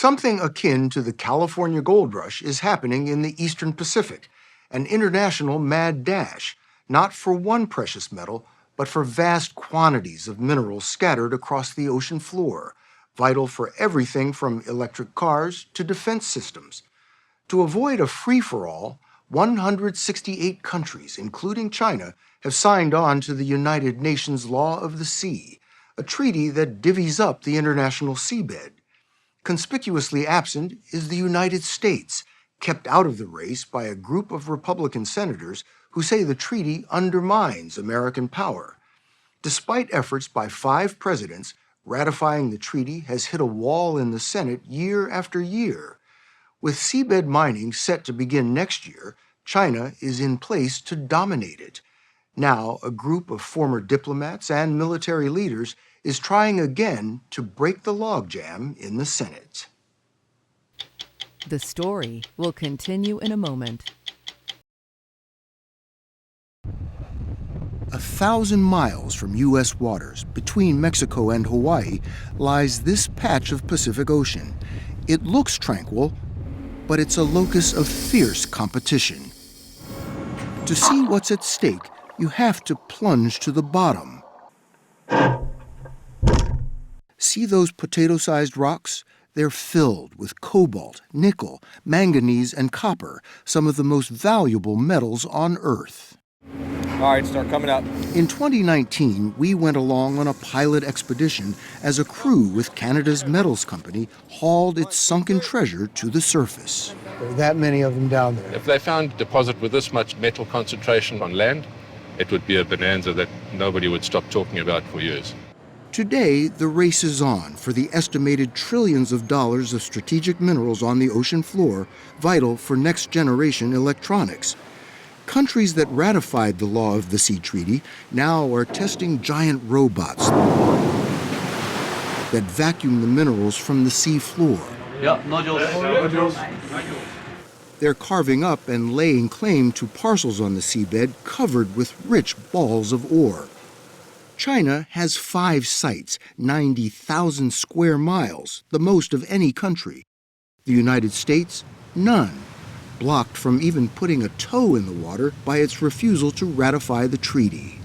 Something akin to the California gold rush is happening in the Eastern Pacific, an international mad dash, not for one precious metal, but for vast quantities of minerals scattered across the ocean floor, vital for everything from electric cars to defense systems. To avoid a free-for-all, 168 countries, including China, have signed on to the United Nations Law of the Sea, a treaty that divvies up the international seabed. Conspicuously absent is the United States, kept out of the race by a group of Republican senators who say the treaty undermines American power. Despite efforts by 5 presidents, ratifying the treaty has hit a wall in the Senate year after year. With seabed mining set to begin next year, China is in place to dominate it. Now, a group of former diplomats and military leaders is trying again to break the logjam in the Senate. The story will continue in a moment. 1,000 miles from U.S. waters, between Mexico and Hawaii, lies this patch of Pacific Ocean. It looks tranquil, but it's a locus of fierce competition. To see what's at stake, you have to plunge to the bottom. See those potato-sized rocks? They're filled with cobalt, nickel, manganese, and copper, some of the most valuable metals on Earth. All right, start coming up. In 2019, we went along on a pilot expedition as a crew with Canada's Metals Company hauled its sunken treasure to the surface. There are that many of them down there. If they found a deposit with this much metal concentration on land, it would be a bonanza that nobody would stop talking about for years. Today, the race is on for the estimated trillions of dollars of strategic minerals on the ocean floor, vital for next-generation electronics. Countries that ratified the Law of the Sea Treaty now are testing giant robots that vacuum the minerals from the sea floor. Yeah, nodules. They're carving up and laying claim to parcels on the seabed covered with rich balls of ore. China has 5 sites, 90,000 square miles, the most of any country. The United States, none, blocked from even putting a toe in the water by its refusal to ratify the treaty.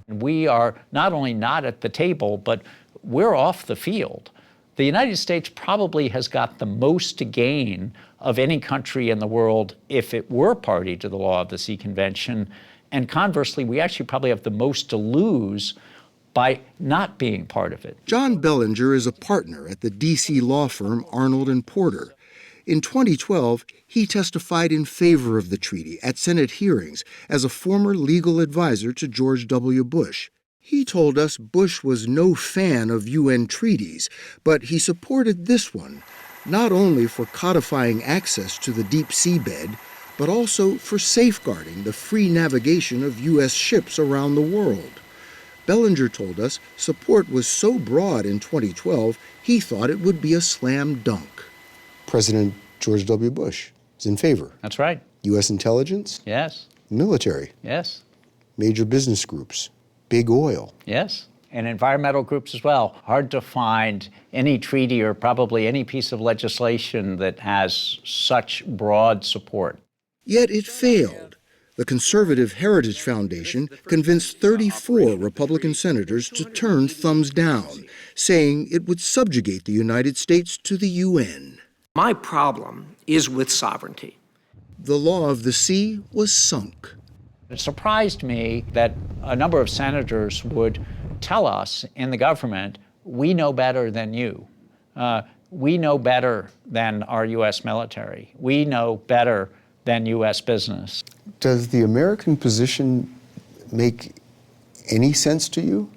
We are not only not at the table, but we're off the field. The United States probably has got the most to gain of any country in the world if it were party to the Law of the Sea Convention. And conversely, we actually probably have the most to lose by not being part of it. John Bellinger is a partner at the D.C. law firm Arnold & Porter. In 2012, he testified in favor of the treaty at Senate hearings as a former legal advisor to George W. Bush. He told us Bush was no fan of UN treaties, but he supported this one, not only for codifying access to the deep seabed, but also for safeguarding the free navigation of U.S. ships around the world. Bellinger told us support was so broad in 2012, he thought it would be a slam dunk. President George W. Bush is in favor. That's right. U.S. intelligence? Yes. Military? Yes. Major business groups? Big oil? Yes. And environmental groups as well. Hard to find any treaty or probably any piece of legislation that has such broad support. Yet it failed. The Conservative Heritage Foundation convinced 34 Republican senators to turn thumbs down, saying it would subjugate the United States to the UN. My problem is with sovereignty. The Law of the Sea was sunk. It surprised me that a number of senators would tell us in the government, we know better than you. We know better than our U.S. military. We know better than U.S. business. Does the American position make any sense to you?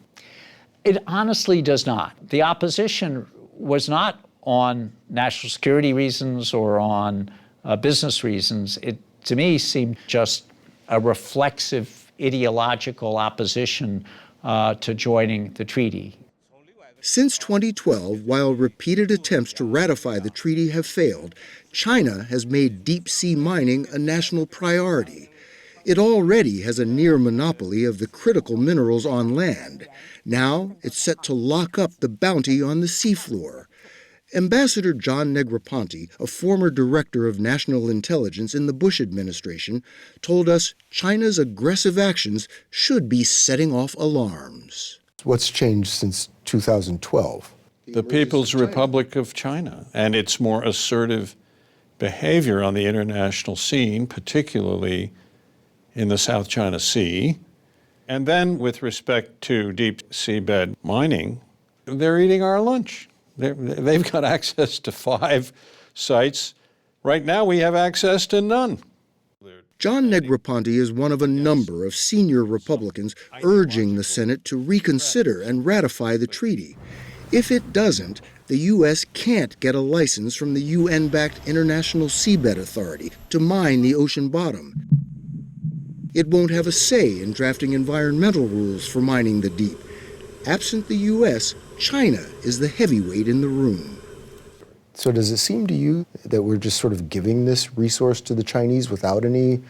It honestly does not. The opposition was not on national security reasons or on business reasons. It, to me, seemed just a reflexive ideological opposition to joining the treaty. Since 2012, while repeated attempts to ratify the treaty have failed, China has made deep-sea mining a national priority. It already has a near monopoly of the critical minerals on land. Now it's set to lock up the bounty on the seafloor. Ambassador John Negroponte, a former director of national intelligence in the Bush administration, told us China's aggressive actions should be setting off alarms. What's changed since 2012? The People's Republic of China and its more assertive behavior on the international scene, particularly in the South China Sea. And then with respect to deep seabed mining, they're eating our lunch. They've got access to 5 sites. Right now we have access to none. John Negroponte is one of a number of senior Republicans urging the Senate to reconsider and ratify the treaty. If it doesn't, the U.S. can't get a license from the UN-backed International Seabed Authority to mine the ocean bottom. It won't have a say in drafting environmental rules for mining the deep. Absent the U.S., China is the heavyweight in the room. So does it seem to you that we're just sort of giving this resource to the Chinese without any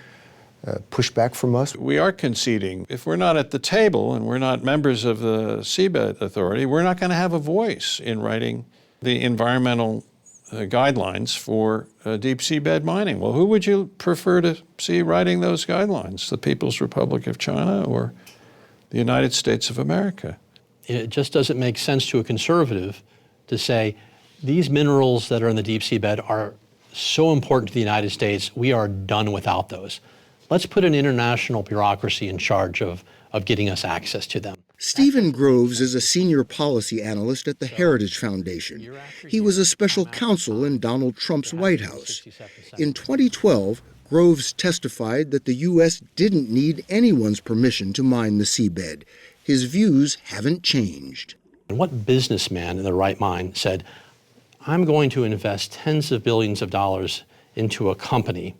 pushback from us? We are conceding. If we're not at the table and we're not members of the Seabed Authority, we're not going to have a voice in writing the environmental guidelines for deep seabed mining. Well, who would you prefer to see writing those guidelines? The People's Republic of China or the United States of America? It just doesn't make sense to a conservative to say, these minerals that are in the deep seabed are so important to the United States, we are done without those. Let's put an international bureaucracy in charge of getting us access to them. Stephen Groves is a senior policy analyst at the Heritage Foundation. He was a special counsel in Donald Trump's White House. In 2012, Groves testified that the U.S. didn't need anyone's permission to mine the seabed. His views haven't changed. And what businessman in their right mind said, I'm going to invest tens of billions of dollars into a company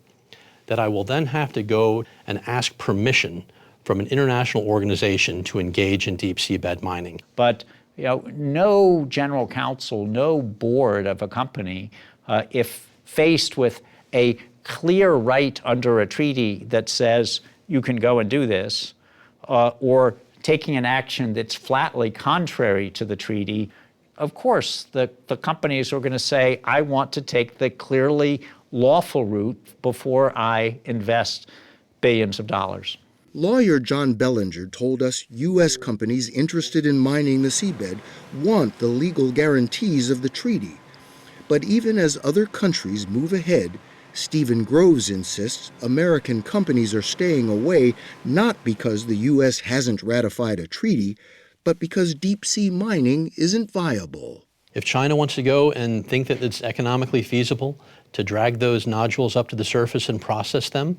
that I will then have to go and ask permission from an international organization to engage in deep seabed mining. But no general counsel, no board of a company, if faced with a clear right under a treaty that says you can go and do this, or taking an action that's flatly contrary to the treaty, of course, the companies are going to say, I want to take the clearly lawful route before I invest billions of dollars. Lawyer John Bellinger told us U.S. companies interested in mining the seabed want the legal guarantees of the treaty. But even as other countries move ahead, Stephen Groves insists American companies are staying away not because the U.S. hasn't ratified a treaty, but because deep-sea mining isn't viable. If China wants to go and think that it's economically feasible to drag those nodules up to the surface and process them,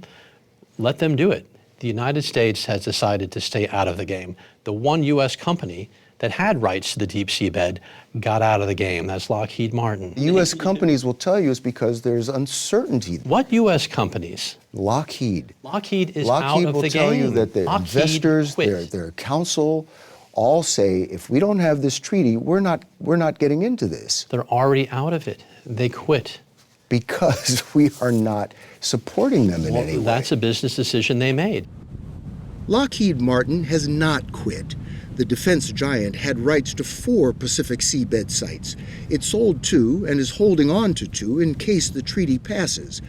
let them do it. The United States has decided to stay out of the game. The one U.S. company that had rights to the deep seabed got out of the game. That's Lockheed Martin. U.S. companies will tell you it's because there's uncertainty. What U.S. companies? Lockheed. Lockheed is out of the game. Lockheed will tell you that their investors, their counsel, all say, if we don't have this treaty, we're not getting into this. They're already out of it. They quit. Because we are not supporting them in any way. That's a business decision they made. Lockheed Martin has not quit. The defense giant had rights to 4 Pacific seabed sites. It sold 2 and is holding on to 2 in case the treaty passes.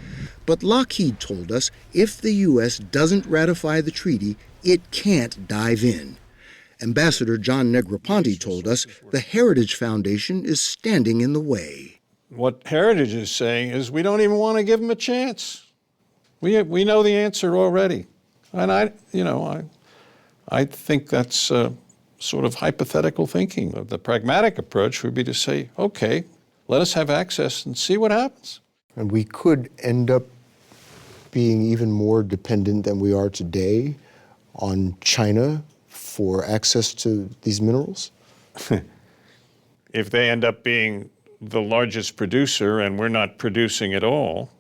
But Lockheed told us if the U.S. doesn't ratify the treaty, it can't dive in. Ambassador John Negroponte told us the Heritage Foundation is standing in the way. What Heritage is saying is we don't even want to give them a chance. We know the answer already. And I think that's sort of hypothetical thinking. The pragmatic approach would be to say, okay, let us have access and see what happens. And we could end up being even more dependent than we are today on China for access to these minerals? If they end up being the largest producer and we're not producing at all,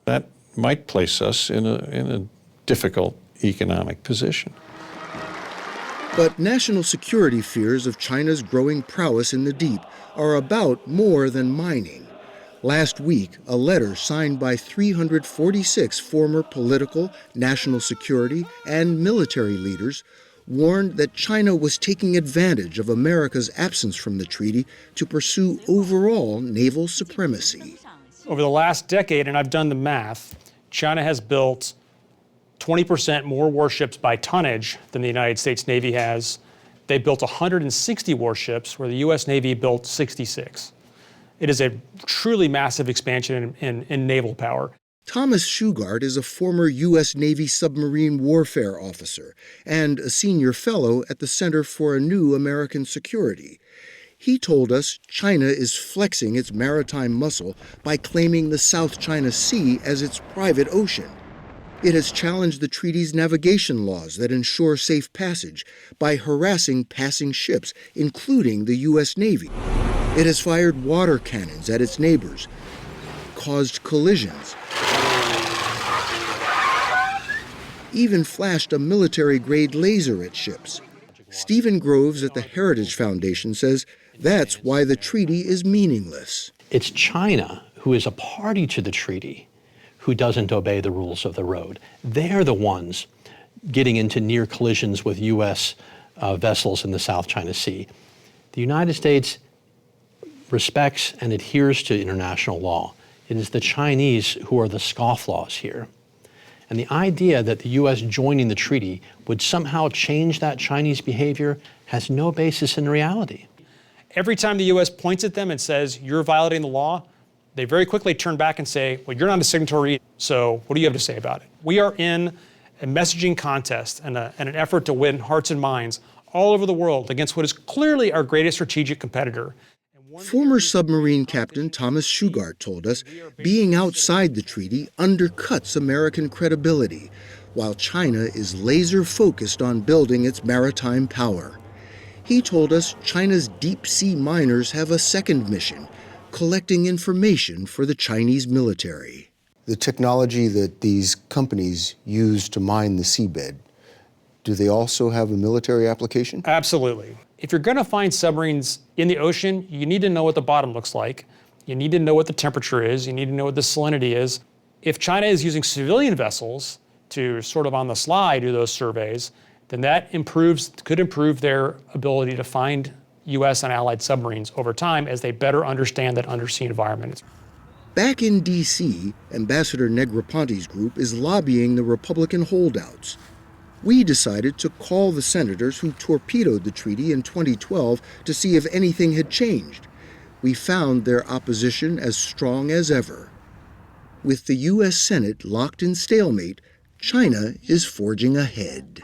that might place us in a difficult economic position. But national security fears of China's growing prowess in the deep are about more than mining. Last week, a letter signed by 346 former political, national security, and military leaders warned that China was taking advantage of America's absence from the treaty to pursue overall naval supremacy. Over the last decade, and I've done the math, China has built 20% more warships by tonnage than the United States Navy has. They built 160 warships, where the U.S. Navy built 66. It is a truly massive expansion in naval power. Thomas Shugart is a former U.S. Navy submarine warfare officer and a senior fellow at the Center for a New American Security. He told us China is flexing its maritime muscle by claiming the South China Sea as its private ocean. It has challenged the treaty's navigation laws that ensure safe passage by harassing passing ships, including the U.S. Navy. It has fired water cannons at its neighbors, caused collisions, even flashed a military-grade laser at ships. Stephen Groves at the Heritage Foundation says that's why the treaty is meaningless. It's China who is a party to the treaty who doesn't obey the rules of the road. They're the ones getting into near collisions with U.S. Vessels in the South China Sea. The United States respects and adheres to international law. It is the Chinese who are the scofflaws here. And the idea that the U.S. joining the treaty would somehow change that Chinese behavior has no basis in reality. Every time the U.S. points at them and says, you're violating the law, they very quickly turn back and say, well, you're not a signatory, so what do you have to say about it? We are in a messaging contest and an effort to win hearts and minds all over the world against what is clearly our greatest strategic competitor. Former submarine captain Thomas Shugart told us being outside the treaty undercuts American credibility, while China is laser-focused on building its maritime power. He told us China's deep-sea miners have a second mission, collecting information for the Chinese military. The technology that these companies use to mine the seabed, do they also have a military application? Absolutely. If you're going to find submarines in the ocean, you need to know what the bottom looks like. You need to know what the temperature is. You need to know what the salinity is. If China is using civilian vessels to sort of on the sly do those surveys, then that could improve their ability to find U.S. and allied submarines over time as they better understand that undersea environment. Back in D.C., Ambassador Negroponte's group is lobbying the Republican holdouts. We decided to call the senators who torpedoed the treaty in 2012 to see if anything had changed. We found their opposition as strong as ever. With the U.S. Senate locked in stalemate, China is forging ahead.